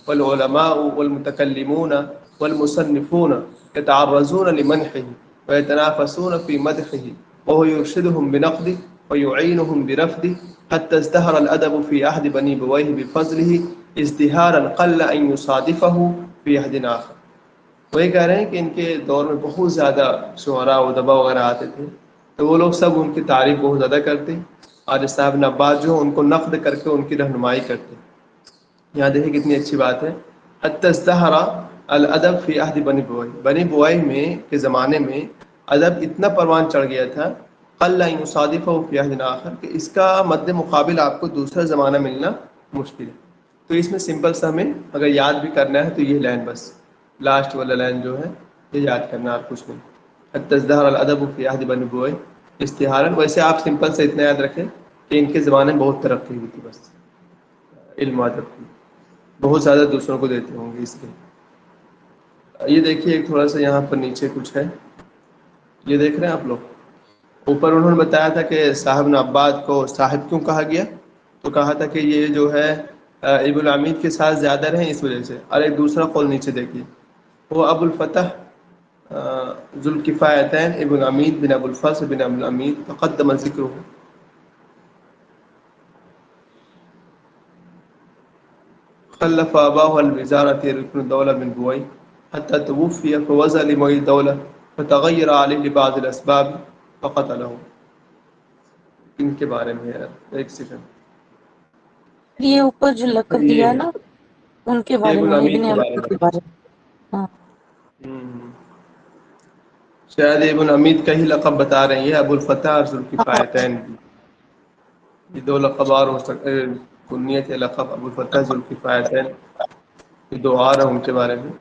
والعلماء والمتكلمون والمصنفون يتعرضون لمنحه ويتنافسون في مدحه وهو يرشدهم بنقده ويعينهم برفده حتى ازدهر الأدب في عهد بني بويه بفضله ازدهارا قل أن يصادفه في عهد آخر. وہی کہہ رہے ہیں کہ ان کے دور میں بہت زیادہ شعراء ادبا وغیرہ آتے تھے تو وہ لوگ سب ان کی تعریف بہت زیادہ کرتے، اور صاحب نبات جو ان کو نقد کر کے ان کی رہنمائی کرتے. یہاں دیکھیں کتنی اچھی بات ہے. حتی ازدہر الادب فی عہد بنی بوئی، بنی بوئی میں کے زمانے میں ادب اتنا پروان چڑھ گیا تھا قل ان یصادفہ فی عہد آخر، کہ اس کا مد مقابل آپ کو دوسرا زمانہ ملنا مشکل ہے. تو اس میں سمپل سا ہمیں اگر یاد بھی کرنا ہے تو یہ لائن بس لاسٹ والا لائن جو ہے یہ یاد کرنا، آپ کچھ نہیں. حتی ازدہر الادب فی عہد بنی بوئی استحارا. ویسے آپ سمپل سے اتنا یاد رکھیں کہ ان کے زمانے میں بہت ترقی ہوئی تھی، بس علم ادب کی بہت زیادہ دوسروں کو دیتے ہوں گے اس لیے. یہ دیکھیے ایک تھوڑا سا یہاں پر نیچے کچھ ہے، یہ دیکھ رہے ہیں آپ لوگ. اوپر انہوں نے بتایا تھا کہ صاحب نباد کو صاحب کیوں کہا گیا، تو کہا تھا کہ یہ جو ہے ابن العمید کے ساتھ زیادہ رہیں اس وجہ سے. اور ایک دوسرا قول نیچے دیکھیے، وہ ابو الفتح ذو الکفایتین ابن عمید بن ابو الفضل بن ابو العمید تقدم ذکرہ. خلف اباه الوزارة ركن الدولة من بوي حتى توفي فوزع لموي الدولة فتغير عليه بعض الاسباب فقتله. ان کے بارے میں ایک سیکنڈ، یہ اوپر جو لقب دیا نا ان کے بارے ابن میں عمید ابن کے بارے عمر کے بارے میں. ہاں شاید ابن عمید کا ہی لقب بتا رہی ہے، ابو الفتح اور ذو الکفایتین کی. یہ دو لقب اور ہو سکتے، کنیت لقب ابو الفتح ذو الکفایتین، یہ دو اور ہیں ان کے بارے میں.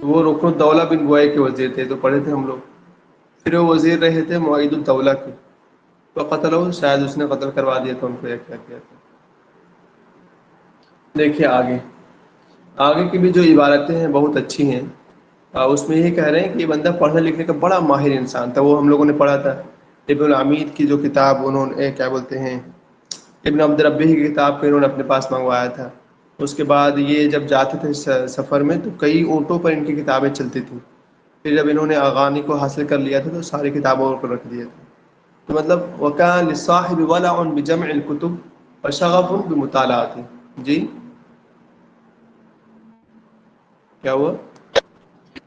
وہ رکن الدولہ بن بوئے کے وزیر تھے، تو پڑھے تھے ہم لوگ. پھر وہ وزیر رہے تھے معید الدولہ کے، تو قتل ہو شاید اس نے قتل کروا دیا تھا ان کو، کیا کیا تھا. دیکھیے آگے، آگے کی بھی جو عبارتیں ہیں بہت اچھی ہیں. اس میں یہ کہہ رہے ہیں کہ یہ بندہ پڑھنے لکھنے کا بڑا ماہر انسان تھا. وہ ہم لوگوں نے پڑھا تھا ابن العمید کی جو کتاب انہوں نے کیا بولتے ہیں ابن عبد ربی کی کتاب کو انہوں نے اپنے پاس منگوایا تھا. اس کے بعد یہ جب جاتے تھے سفر میں تو کئی اونٹوں پر ان کی کتابیں چلتی تھیں. پھر جب انہوں نے اغانی کو حاصل کر لیا تھا تو ساری کتابوں کو رکھ دیا تھا. تو مطلب وَكَانَ لِلصَّاحِبِ وَلَعٌ بِجَمْعِ الْكُتُبِ وَشَغَفٌ بِمُطَالَعَتِهِ. جی کیا ہوا؟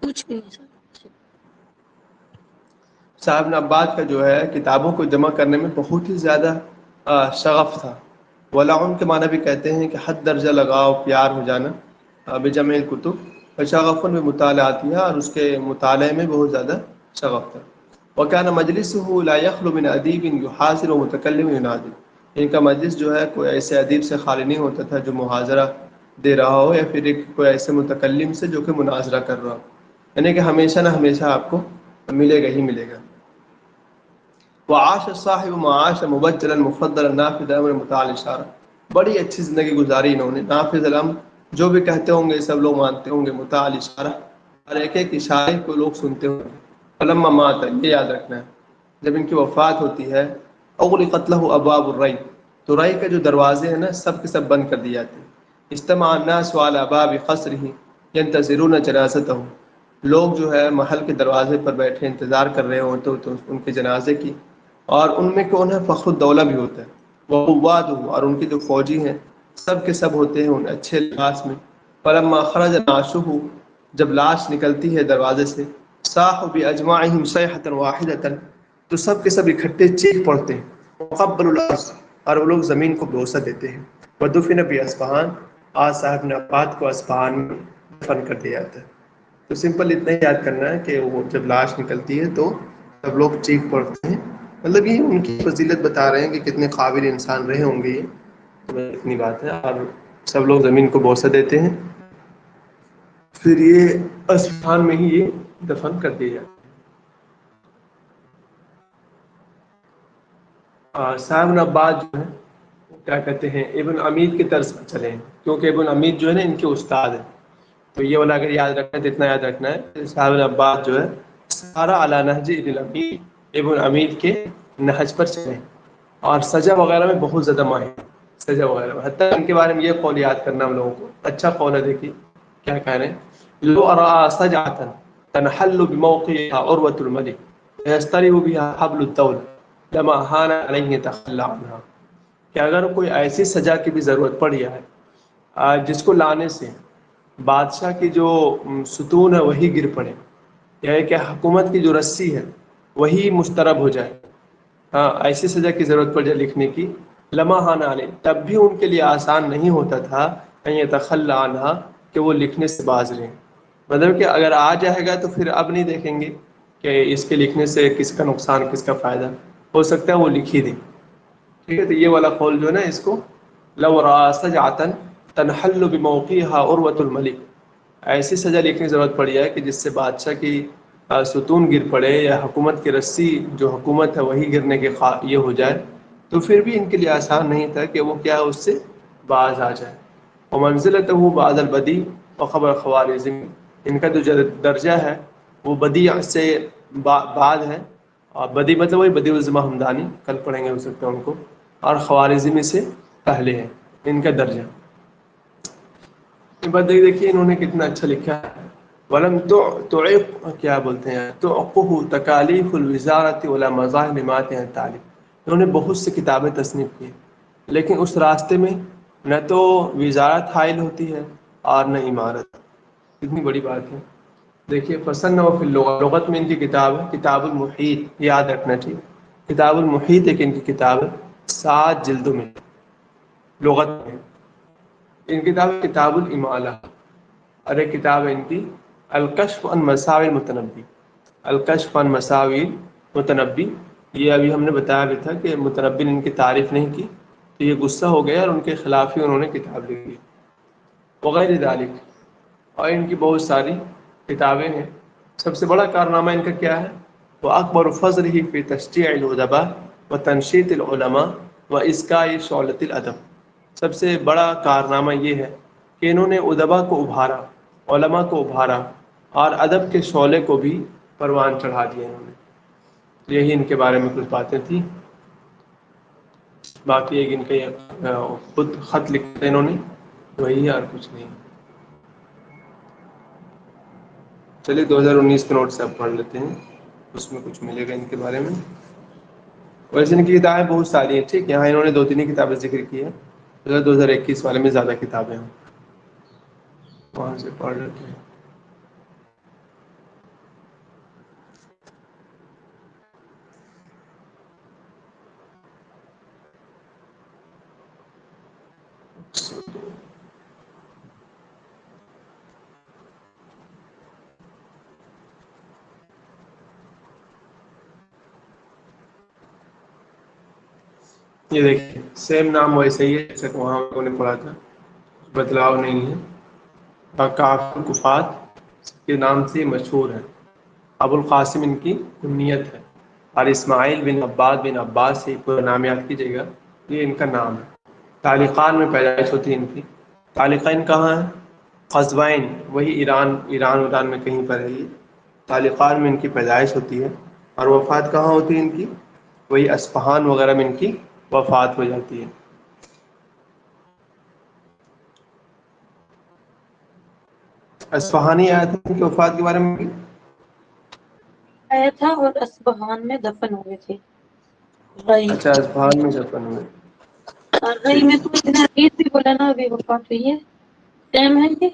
کچھ بھی نہیں سر. صاحب ابن عباد کا جو ہے کتابوں کو جمع کرنے میں بہت ہی زیادہ شغف تھا. ولعن کے معنی بھی کہتے ہیں کہ حد درجہ لگاؤ پیار ہو جانا بجمع الکتب شغف میں مطالعاتیہ اور اس کے مطالعے میں بہت زیادہ شغف تھا. وكان مجلسه لا يخلو من ادیب يحاصر ومتكلم يناظر. ان کا مجلس جو ہے کوئی ایسے ادیب سے خالی نہیں ہوتا تھا جو محاضرہ دے رہا ہو یا پھر ایک کوئی ایسے متکلم سے جو کہ مناظرہ کر رہا ہو. یعنی کہ ہمیشہ نہ ہمیشہ آپ کو ملے گا ہی ملے گا. وعاش الصاحب معاش مبجلا مفضلا نافذ امر متعال اشارہ. بڑی اچھی زندگی گزاری انہوں نے. نافذ الامر جو بھی کہتے ہوں گے سب لوگ مانتے ہوں گے. متعال اشارہ اور ایک ایک اشارے کو لوگ سنتے ہوں گے. فلما مات یہ یاد رکھنا ہے جب ان کی وفات ہوتی ہے اغلقت له ابواب الری تو رئی کے جو دروازے ہیں نا سب کے سب بند کر دیے جاتے ہیں. اجتمع الناس على باب قصره ينتظرون جنازته. لوگ جو ہے محل کے دروازے پر بیٹھے انتظار کر رہے ہوتے تو ان کے جنازے کی. اور ان میں کون ہے فخر الدولہ بھی ہوتا ہے. وہ قواد اور ان کے جو فوجی ہیں سب کے سب ہوتے ہیں ان اچھے لباس میں. فلما خرج نعشه جب لاش نکلتی ہے دروازے سے صاحوا باجمعهم صيحة واحدة تو سب کے سب اکٹھے چیخ پڑتے ہیں. وقبلوا الارض اور وہ لوگ زمین کو بوسہ دیتے ہیں. ودفن باصفهان آج صاحب ابن عباد کو اصفہان میں دفن کر دیا جاتا ہے. تو سمپل اتنا ہی یاد کرنا ہے کہ وہ جب لاش نکلتی ہے تو سب لوگ چیخ پڑتے ہیں. مطلب یہ ان کی فضیلت بتا رہے ہیں کہ کتنے قابل انسان رہے ہوں گے یہ. اتنی بات ہے. اور سب لوگ زمین کو بوسہ دیتے ہیں پھر یہ اصفہان میں ہی یہ دفن کر دیا جاتا ہے. صاحب ابن عباد جو ہے کیا کہتے ہیں ابن امید کی طرز پر چلے ہیں کیونکہ ابن امید جو ہے نا ان کے استاد ہیں. تو یہ والا اگر یاد رکھنا ہے تو اتنا یاد رکھنا ہے صاحب ابن عباد جو ہے سارا علی نہج ابن امید ابن امید کے نہج پر چلے اور سجا وغیرہ میں بہت زیادہ ماہر. سجا وغیرہ میں حتیٰ ان کے بارے میں یہ قول یاد کرنا ہم لوگوں کو اچھا قول ہے. دیکھیے کیا کہہ رہے ہیں لو ارى سجعة تنحل بموقعها عروة الملك يستريح بها حبل الدولة لما هان عليه يتخلى عنها. کہ اگر کوئی ایسی سجا کی بھی ضرورت پڑ جائے جس کو لانے سے بادشاہ کی جو ستون ہے وہی گر پڑے یا کہ حکومت کی جو رسی ہے وہی مسترب ہو جائے ہاں ایسی سزا کی ضرورت پڑ جائے لکھنے کی لمحہ نہ آنے تب بھی ان کے لیے آسان نہیں ہوتا تھا يتخلى عنها کہ وہ لکھنے سے باز رہیں. مطلب کہ اگر آ جائے گا تو پھر اب نہیں دیکھیں گے کہ اس کے لکھنے سے کس کا نقصان کس کا فائدہ. ہو سکتا ہے وہ لکھ ہی دیں. ٹھیک ہے. تو یہ والا قول جو ہے نا اس کو لو رأى سجعة تنحل بموقعها عروة الملك ایسی سزا لکھنے کی ضرورت پڑی ہے کہ جس سے بادشاہ کی ستون گر پڑے یا حکومت کی رسی جو حکومت ہے وہی گرنے کے یہ ہو جائے تو پھر بھی ان کے لیے آسان نہیں تھا کہ وہ کیا اس سے باز آ جائے. ومنزلته بعد البدیع وخبر خوارزمی ان کا جو درجہ ہے وہ بدیع سے بعد ہے. اور بدیع مطلب وہی بدیع الزماں ہمدانی کل پڑھیں گے ہو سکتا ہے ان کو. اور خوارزمی سے پہلے ہے ان کا درجہ. یہ بات دیکھیے انہوں نے کتنا اچھا لکھا ہے. ولم تعق کیا بولتے ہیں تعقه تکالیف الوزارت ولا مذاہب مات تعلیم. انہوں نے بہت سی کتابیں تصنیف کی لیکن اس راستے میں نہ تو وزارت حائل ہوتی ہے اور نہ عمارت. کتنی بڑی بات ہے. دیکھیے فصنف فی اللغۃ لغت میں ان کی کتاب ہے کتاب المحیط یاد رکھنا چاہیے. کتاب المحیط ایک ان کی کتاب ہے 7 جلدوں میں لغت میں. ان کی کتاب الامالہ اور ایک کتاب ہے ان کی الکشف عن مساوی المتنبی. الکشف عن مساوی المتنبی یہ ابھی ہم نے بتایا بھی تھا کہ متنبی نے ان کی تعریف نہیں کی تو یہ غصہ ہو گیا اور ان کے خلاف ہی انہوں نے کتاب لکھی. وغیر ذالک اور ان کی بہت ساری کتابیں ہیں. سب سے بڑا کارنامہ ان کا کیا ہے وہ اکبر فضلہ فی تشجیع الادباء وتنشیط العلماء واسقاء شعلۃ الادب. سب سے بڑا کارنامہ یہ ہے کہ انہوں نے ادبا کو ابھارا علماء کو ابھارا اور ادب کے شعلے کو بھی پروان چڑھا دیا انہوں نے. یہی ان کے بارے میں کچھ باتیں تھیں. باقی ایک ان کے خود خط لکھتے انہوں نے وہی ہے اور کچھ نہیں. چلیے 2019 کے نوٹ سے اب پڑھ لیتے ہیں اس میں کچھ ملے گا ان کے بارے میں. ویسے ان کی کتابیں بہت ساری ہیں. ٹھیک ہے یہاں انہوں نے 2-3 ہی کتابیں ذکر کی ہیں. 2021 والے میں زیادہ کتابیں ہیں وہاں سے پڑھ لیتے ہیں. یہ دیکھیے سیم نام ویسے ہی ہے جیسے کہ وہاں ہم نے پڑھا تھا، بدلاؤ نہیں ہے. کافی کفات کے نام سے مشہور ہے. ابو القاسم ان کی کنیت ہے، اور اسماعیل بن عباد بن عباس سے پورا نام یاد کیجیے گا، یہ ان کا نام ہے. تالقان میں پیدائش ہوتی ہے ان کی. تالقین کہاں ہے؟ قزوین، وہی ایران میں کہیں پر ہے. یہ تالقان میں ان کی پیدائش ہوتی ہے، اور وفات کہاں ہوتی ہے ان کی؟ وہی اصفہان وغیرہ میں ان کی وفات ہو جاتی ہے. اصفہانی آیا تھا ان کی وفات کے بارے میں بھی؟ آیا تھا، اور اصفہان میں دفن ہوئے تھے. رئی اچھا، اصفہان میں دفن ہوئے. رئی ٹھیک. میں تو اتنا عید بھی بولا نا، ابھی وفات ہوئی ہے. ٹائم ہے کہ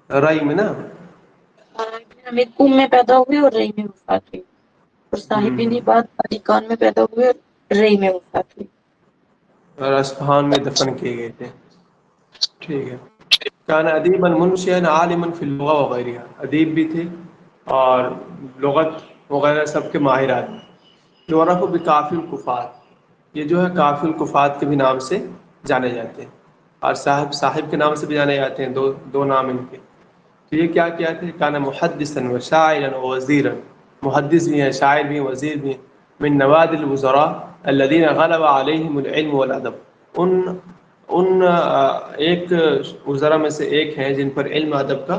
رئی میں نا؟ امیر قم میں پیدا ہوئے اور رئی میں وفات ہوئی. اور ہوں، صاحبین بعد علی میں پیدا ہوئے اور رئی میں وفات ہوئی. اور اصفہان میں دفن کیے گئے تھے. ٹھیک ہے. کان ادیبا منشئا عالما فی اللغة وغیرها، ادیب بھی تھے اور لغت وغیرہ سب کے ماہر آدمی. یعرف بکافی الکفات، یہ جو ہے کافی الکفات کے بھی نام سے جانے جاتے ہیں. اور صاحب کے نام سے بھی جانے جاتے ہیں، دو نام ان کے. تو یہ کیا تھے؟ کان محدثا وشاعرا ووزیرا، محدث بھی ہیں، شاعر بھی ہیں، وزیر بھی ہیں. من نواد الوزراء الذين غلب عليهم العلم والادب، ان ایک وزراء میں سے ایک ہیں جن پر علم ادب کا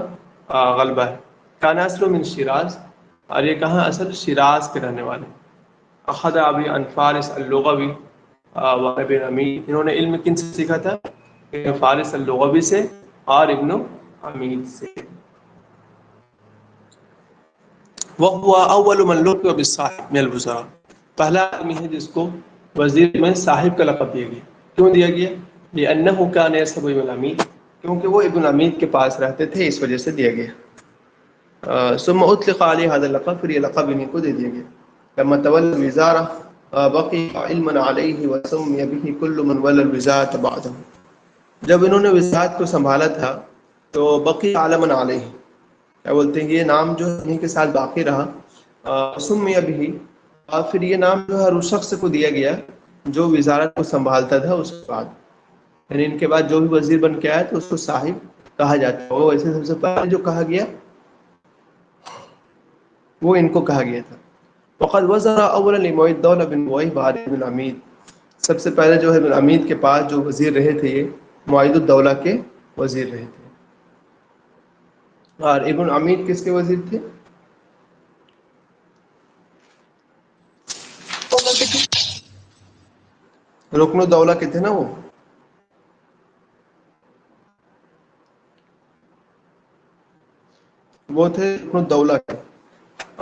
غلبہ ہے. کان اصل من شیراز، اور یہ کہاں؟ اصل شیراز کے رہنے والے. اخذ ابی عن فارس اللغوی وابن امید، انہوں نے علم کن سے سیکھا تھا؟ فارس اللغوی سے اور ابن امید سے. وهو اول من لقب بالصاحب من الوزراء، پہلا آدمی ہے جس کو وزیر میں صاحب کا لقب دیا گیا. کیوں دیا گیا؟ لأنه كان يصحب ابن الامید، کیونکہ وہ ابن امید کے پاس رہتے تھے، اس وجہ سے دیا گیا. ثم اطلق عليه هذا اللقب، پھر یہ لقب انہیں کو دے دیا گیا. لما تولى الوزارة بقي علما عليه وسمي به كل من ولى الوزارة بعده، جب انہوں نے وزارت کو سنبھالا تھا تو بقی علما علیہ، کیا بولتے ہیں، یہ نام جو انہیں کے ساتھ باقی رہا. سمی ابھی، اور پھر یہ نام جو ہر اس شخص کو دیا گیا جو وزارت کو سنبھالتا تھا اس کے بعد. یعنی ان کے بعد جو بھی وزیر بن کے آیا تو اس کو صاحب کہا جاتا ہے. وہ ویسے سب سے پہلے جو کہا گیا وہ ان کو کہا گیا تھا. وقد وزر اولا لمعید الدولہ بن معید بعد ابن امید، سب سے پہلے جو ہے ابن امید کے پاس جو وزیر رہے تھے یہ معید الدولہ کے وزیر رہے تھے. اور ابن امید کس کے وزیر تھے؟ رکن الدولہ کے تھے نا وہ تھے رکن الدولہ کے.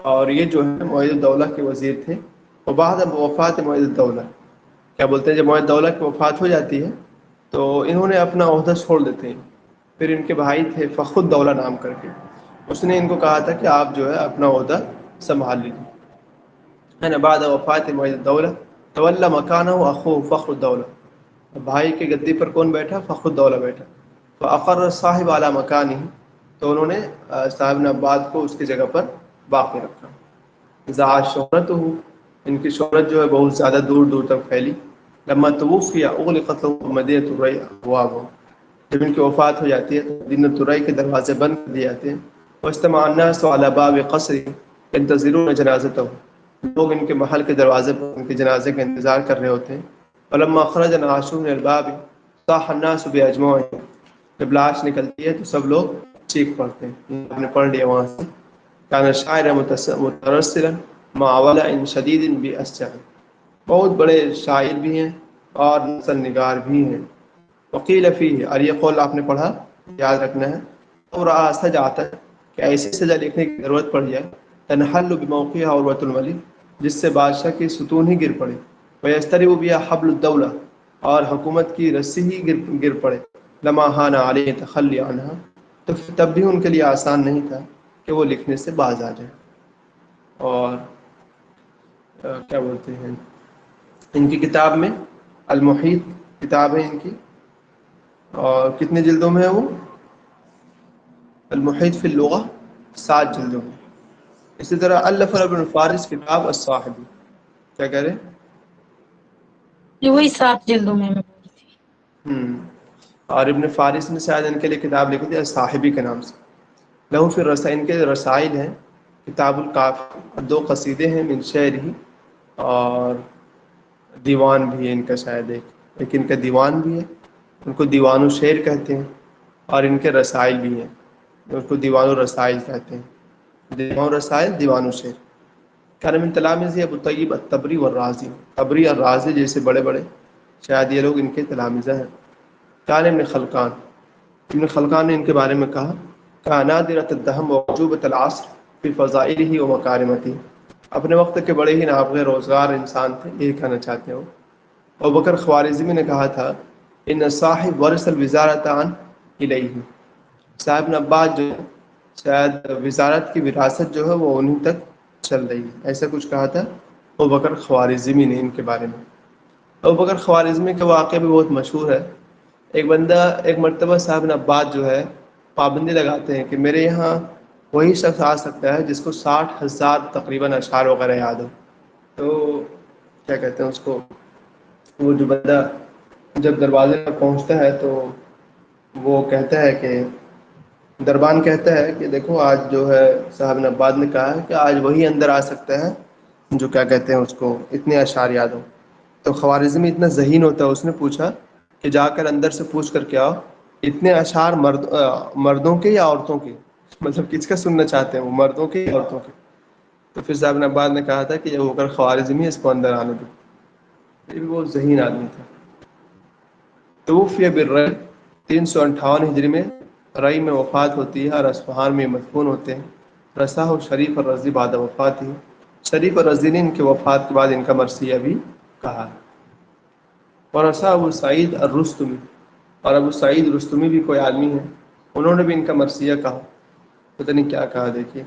اور یہ جو ہے معید الدولہ کے وزیر تھے. وبعد وفات معید الدولہ، کیا بولتے ہیں، جب معید الدولہ کی وفات ہو جاتی ہے تو انہوں نے اپنا عہدہ چھوڑ دیتے ہیں. پھر ان کے بھائی تھے فخر الدولہ نام کر کے، اس نے ان کو کہا تھا کہ آپ جو ہے اپنا عہدہ سنبھال لیجیے. بعد وفات معید الدولہ تولى مکانه اخوه فخر الدولہ، بھائی کے گدی پر کون بیٹھا؟ فخر الدولہ بیٹھا. فاقر الصاحب على مکانه، تو انہوں نے صاحب نباد کو اس کی جگہ پر باقی رکھا. ذاع شہرت ہو، ان کی شہرت جو ہے بہت زیادہ دور دور تک پھیلی. لما توفی اغلقت له مدینۃ الرئی ابوابها، جب ان کی وفات ہو جاتی ہے تو مدینۃ الرئی کے دروازے بند کر دیے جاتے ہیں. واجتمع الناس على باب قصره ينتظرون جنازته، لوگ ان کے محل کے دروازے پر ان کے جنازے کا انتظار کر رہے ہوتے ہیں. فلما خرج الناس من الباب صاح الناس باجمعهم، جب لاش نکلتی ہے تو سب لوگ چیخ پڑتے ہیں. آپ نے پڑھ لیا وہاں سے. كان شاعر مترسلا معول شدید بأسجع، بہت بڑے شاعر بھی ہیں اور نثر نگار بھی ہیں. وقیل فیہ، اور یہ قول آپ نے پڑھا، یاد رکھنا ہے. اور سج آتا ہے کہ ایسی سزا لکھنے کی ضرورت پڑ جائے تنحل بموقعها عروۃ الملک، جس سے بادشاہ کی ستون ہی گر پڑے. ویسترب بها حبل الدولہ، اور حکومت کی رسی ہی گر پڑے. لما حان علیہ تخلی عنها، تو تب بھی ان کے لیے آسان نہیں تھا کہ وہ لکھنے سے باز آ جائے. اور کیا بولتے ہیں، ان کی کتاب میں المحیط کتاب ہے ان کی، اور کتنے جلدوں میں ہے وہ؟ المحیط فی اللغہ 7 جلدوں میں. اسی طرح الف ابن فارس کتاب الصاحبی، کیا کہہ رہے ہیں؟ یہ وہی 7 جلدوں میں بول رہی تھی. اور ابن فارس نے شاید ان کے لیے کتاب لکھی تھی صاحبی کے نام سے. لہو پھر ان کے رسائل ہیں، کتاب الکافی، 2 قصیدے ہیں من شعر ہی، اور دیوان بھی ہے ان کا شاید ایک ان کا دیوان بھی ہے، ان کو دیوان الشعر کہتے ہیں. اور ان کے رسائل بھی ہیں، ان کو دیوان الرسائل کہتے ہیں. دیوان الرسائل، دیوان الشعر. کان من تلامذہ ابو طیب الطبری والرازی، طبری اور رازی جیسے بڑے بڑے شاید یہ لوگ ان کے تلامذہ ہیں. کان ابن خلقان، ابن خلقان نے ان کے بارے میں کہا کہ نادرۃ الدہم وعجوبۃ العصر فی فضائلہ ومکارمتہ، اپنے وقت کے بڑے ہی نابغہ روزگار انسان تھے، یہ کہنا چاہتے ہو. ابوبکر خوارزمی نے کہا تھا ان صاحب ورث الوزارۃ عن الیہ، صاحب نبات جو ہے شاید وزارت کی وراثت جو ہے وہ انہیں تک چل رہی ہے، ایسا کچھ کہا تھا ابوبکر خوارزمی نے ان کے بارے میں. ابوبکر خوارزمی کا واقعہ بھی بہت مشہور ہے. ایک مرتبہ صاحب نبات جو ہے پابندی لگاتے ہیں کہ میرے یہاں وہی شخص آ سکتا ہے جس کو 60,000 تقریباً اشعار وغیرہ یاد ہو. تو کیا کہتے ہیں اس کو، وہ جو بندہ جب دروازے پر پہنچتا ہے تو وہ کہتا ہے کہ دربان کہتا ہے کہ دیکھو آج جو ہے صاحب نبات نے کہا ہے کہ آج وہی اندر آ سکتا ہے جو کیا کہتے ہیں اس کو اتنے اشعار یاد ہو. تو خوارزمی اتنا ذہین ہوتا ہے، اس نے پوچھا کہ جا کر اندر سے پوچھ کر کے آؤ اتنے اشعار مردوں کے یا عورتوں کے، مطلب کس کا سننا چاہتے ہیں وہ، مردوں کے یا عورتوں کے. تو پھر صاحب نبات نے کہا تھا کہ یہ ابوبکر خوارزمی ہے، اس کو اندر آنے دو. یہ بھی بہت ذہین آدمی تھا. توفی بالرئی 358 ہجری میں رئی میں وفات ہوتی ہے اور اصفہان میں مدفون ہوتے ہیں. رساہ شریف الرضی بعد وفات ہی، شریف الرضی نے ان کے وفات کے بعد ان کا مرثیہ بھی کہا. اور رسا ابو سعید الرستمی، اور ابو سعید رستمی بھی کوئی آدمی ہے، انہوں نے بھی ان کا مرثیہ کہا. پتہ نہیں کیا کہا، دیکھیے.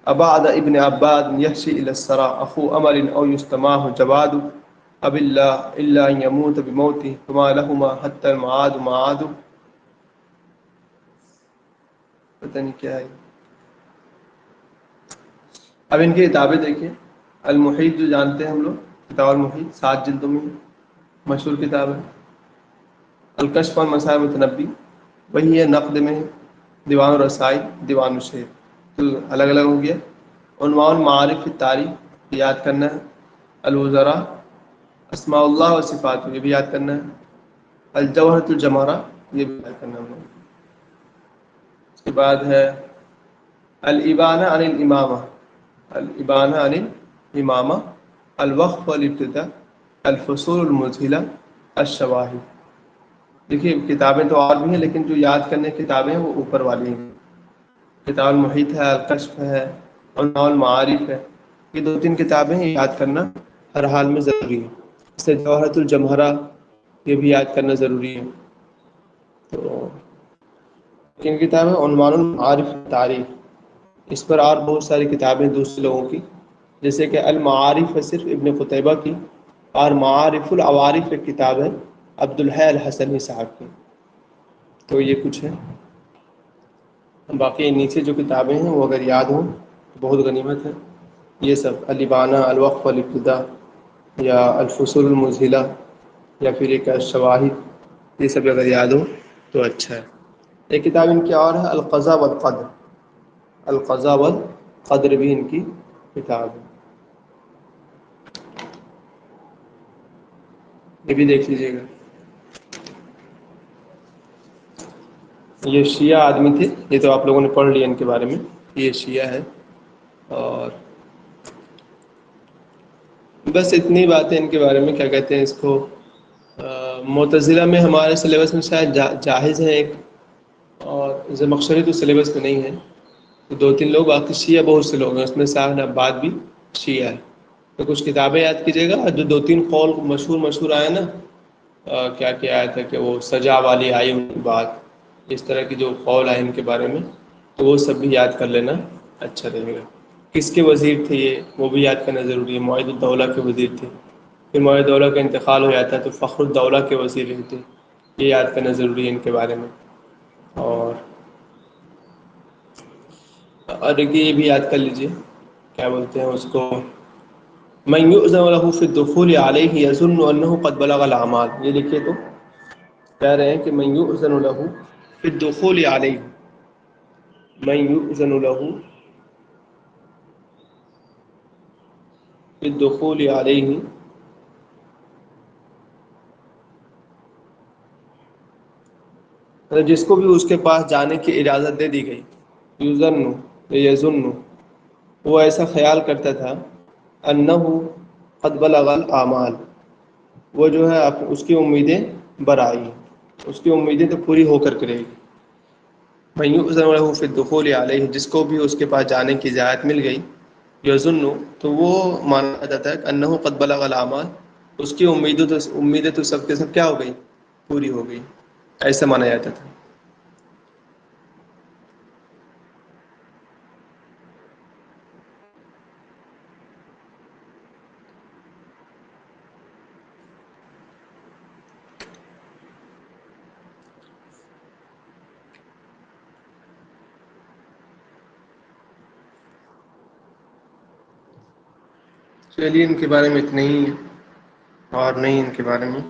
ابعد ابن عباد یحشی الی الثری اخو امر او یستماہ جواد اب اللہ الا ان یموت بموتہ فما لہما حتی المعاد معاد. پتہ نہیں کیا ہے. اب ان کی کتابیں دیکھیں. المحیط جو جانتے ہیں ہم لوگ، کتاب المحیط 7 جلدوں میں مشہور کتاب ہے. الکشف عن مسائل متنبی وہی ہے، نقد میں دیوان الرسائل، دیوان الشعر، تو الگ الگ ہو گیا. عنوان معارف التاریخ یاد کرنا ہے. الوزراء، اسماء اللہ و صفات یہ بھی یاد کرنا ہے. الجوہرۃ الجمارہ یہ بھی یاد کرنا ہے. اس کے بعد ہے الابانہ عن الامامہ، الابانہ عن الامامہ، الوقف والابتداء، الفصول المذہلہ، الشواہد. دیکھیے کتابیں تو اور بھی ہیں لیکن جو یاد کرنے کی کتابیں ہیں وہ اوپر والی ہیں. کتاب المحیط ہے، الکشف ہے، عنوان المعارف ہے. یہ 2-3 کتابیں یاد کرنا ہر حال میں ضروری ہے. اس سے جوہرۃ الجمہرہ یہ بھی یاد کرنا ضروری ہے. تو کن کتابیں؟ عنوان المعارف تاریخ. اس پر اور بہت ساری کتابیں دوسرے لوگوں کی، جیسے کہ المعارف ہے صرف ابن قتیبہ کی، اور معارف العوارف ایک کتاب ہے عبدالحی الحسنی صاحب کی. تو یہ کچھ ہے. باقی نیچے جو کتابیں ہیں وہ اگر یاد ہوں تو بہت غنیمت ہے. یہ سب الابانہ، الوقف والابتداء، یا الفصول المذہلہ، یا پھر ایک الشواہد، یہ سب اگر یاد ہو تو اچھا ہے. ایک کتاب ان کی اور ہے القضاء والقدر، القضاء والقدر بھی ان کی کتاب ہے. یہ بھی دیکھ لیجیے گا. یہ شیعہ آدمی تھے، یہ تو آپ لوگوں نے پڑھ لیا ان کے بارے میں، یہ شیعہ ہے. اور بس اتنی باتیں ان کے بارے میں. کیا کہتے ہیں اس کو، معتزلہ میں ہمارے سلیبس میں شاید جاہز ہے ایک، اور زمخشری تو سلیبس میں نہیں ہے. تو 2-3 لوگ، باقی شیعہ بہت سے لوگ ہیں، اس میں صاحب نبات بھی شیعہ ہے. تو کچھ کتابیں یاد کیجیے گا. جو 2-3 قول مشہور آئے نا، کیا کیا آیا تھا کہ وہ سجا والی آئی ان کی بات، اس طرح کی جو قول آئے ان کے بارے میں، تو وہ سب بھی یاد کر لینا اچھا رہے گا. کس کے وزیر تھے یہ، وہ بھی یاد کرنا ضروری ہے. معید الدولہ کے وزیر تھے. پھر معید الدولہ کا انتقال ہو جاتا ہے تو فخر الدولہ کے وزیر رہتے. یہ یاد کرنا ضروری ہے ان کے بارے میں. اور دیکھیے یہ بھی یاد کر لیجئے، کیا بولتے ہیں اس کو، من یؤذن له فی الدخول علیہ یظن انہ قد بلغ الاعمال. یہ لکھیے تو کہہ رہے ہیں کہ من یؤذن له فی الدخول علیہ، من یؤذن له فی الدخول علیہ، جس کو بھی اس کے پاس جانے کی اجازت دے دی گئی، یظن یظن، وہ ایسا خیال کرتا تھا، انہ قد بلغ الاعمال، وہ جو ہے اس کی امیدیں برآئی، اس کی امیدیں تو پوری ہو کر کرے گی. من یؤذن له فی الدخول علیہ، جس کو بھی اس کے پاس جانے کی اجازت مل گئی، یظن، تو وہ مانا جاتا ہے کہ انہ قد بلغ الاعمال، اس کی امیدیں تو سب کے سب کیا ہو گئی، پوری ہو گئی، ایسا مانا جاتا تھا. چلیے ان کے بارے میں اتنا ہی ہے، اور نہیں ان کے بارے میں